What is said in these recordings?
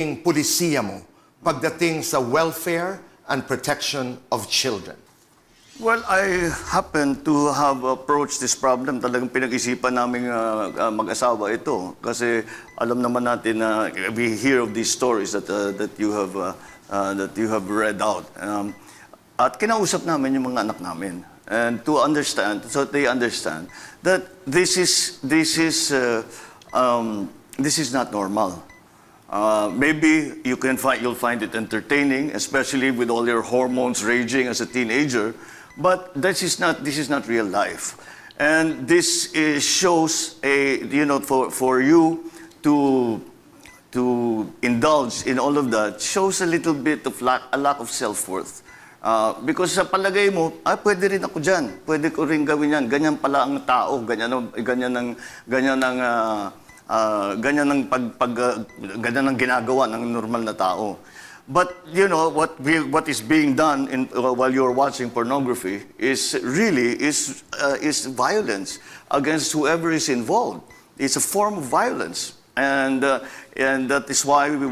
Yung pulisiya mo pagdating sa welfare and protection of children? Well, I happen to have approached this problem. Talagang pinag-isipan namin mag-asawa ito. Kasi alam naman natin na we hear of these stories that you have read out. At kinausap namin yung mga anak namin. And to understand, so they understand that this is not normal. Maybe you'll find it entertaining, especially with all your hormones raging as a teenager. But this is not real life, and this shows for you to indulge in all of that shows a little bit of a lack of self-worth. Because sa palagay mo, pwede rin ako dyan, pwede ko rin gawin yan, ganyan pala ang tao, ganyan ang ginagawa ng normal na tao. But you know what is being done while you're watching pornography is violence against whoever is involved. It's a form of violence, and that is why we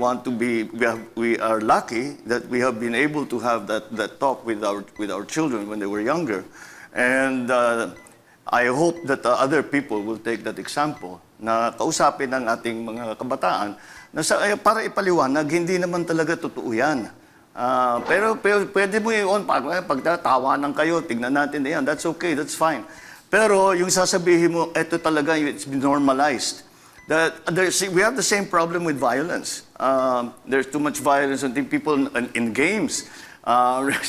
are lucky that we have been able to have that talk with our children when they were younger, and I hope that other people will take that example na kausapin ng ating mga kabataan na para ipaliwanag, hindi naman talaga totoo yan. Pero pwede mo yun, pagtatawanan kayo, tignan natin na yan, that's okay, that's fine. Pero yung sasabihin mo, eto talaga, it's been normalized. We have the same problem with violence. There's too much violence on people in games.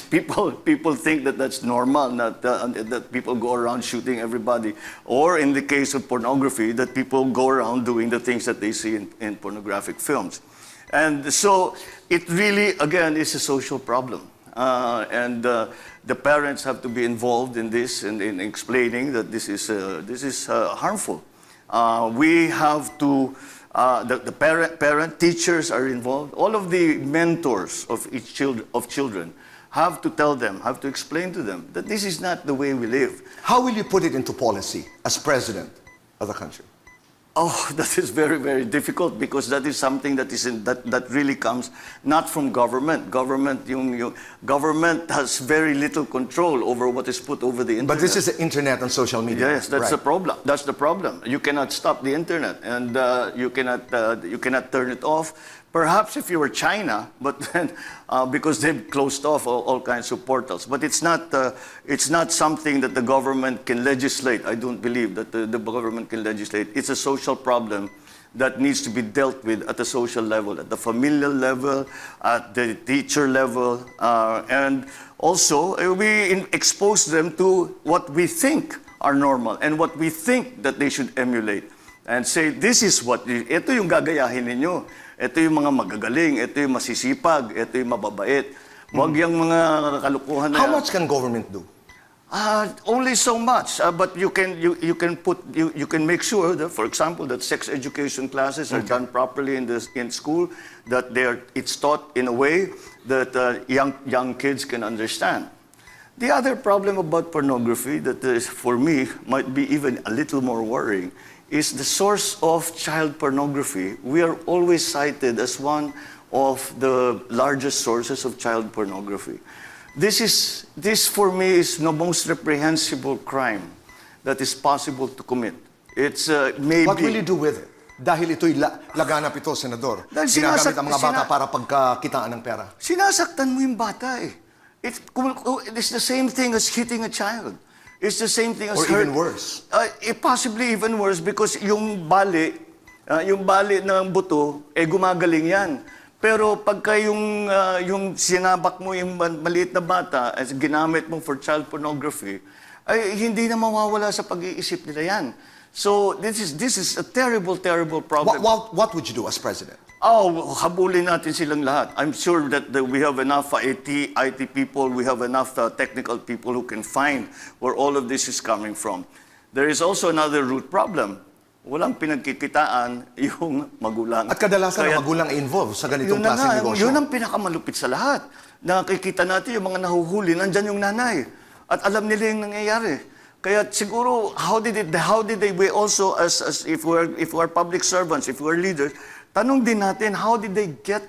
People think that that's normal, that people go around shooting everybody. Or in the case of pornography, that people go around doing the things that they see in pornographic films. And so it really, again, is a social problem. And the parents have to be involved in this and in explaining that this is harmful. We have to, the parent, teachers are involved. All of the mentors of children have to tell them, have to explain to them that this is not the way we live. How will you put it into policy as president of the country? Oh, that is very, very difficult because that is something that really comes not from government. Government has very little control over what is put over the internet. But this is the internet and social media. Yes, that's the problem. That's the problem. You cannot stop the internet, and you cannot turn it off. Perhaps if you were China, but then because they've closed off all kinds of portals. But it's not something that the government can legislate. I don't believe that the government can legislate. It's a social problem that needs to be dealt with at the social level, at the familial level, at the teacher level, and also we expose them to what we think are normal and what we think that they should emulate, and say, this is what, ito yung gagayahin ninyo. Ito yung mga magagaling, ito yung masisipag, ito yung mababait. Huwag yung mga kalukuhan na. How much can government do? Only so much, but you can make sure that, for example, that sex education classes are done properly in school, that it's taught in a way that young kids can understand. The other problem about pornography that is, for me, might be even a little more worrying, is the source of child pornography. We are always cited as one of the largest sources of child pornography. This for me is the most reprehensible crime that is possible to commit. It's maybe. What will you do with it? Dahil ito'y laganap ito, Senador. Ginagamit ang mga bata para pagkakitaan ng pera. Sinasaktan mo yung bata eh. It's the same thing as hitting a child. It's the same thing as even worse. Possibly even worse because yung bali ng buto, gumagaling yan. Pero pagka yung sinabak mo yung maliit na bata as ginamit mo for child pornography, ay hindi na mawawala sa pag-iisip nila yan. So this is a terrible, terrible problem. What would you do as president? Oh, habulin natin silang lahat. I'm sure that we have enough IT people, we have enough technical people who can find where all of this is coming from. There is also another root problem. Walang pinagkikitaan yung magulang. At kadalasan ang magulang involved sa ganitong klaseng negosyo. Yun ang pinakamalupit sa lahat. Nakikita natin yung mga nahuhuli, nandyan yung nanay. At alam nila yung nangyayari. Kaya siguro, how did we also, as if we're public servants, if we're leaders, tanong din natin, how did they get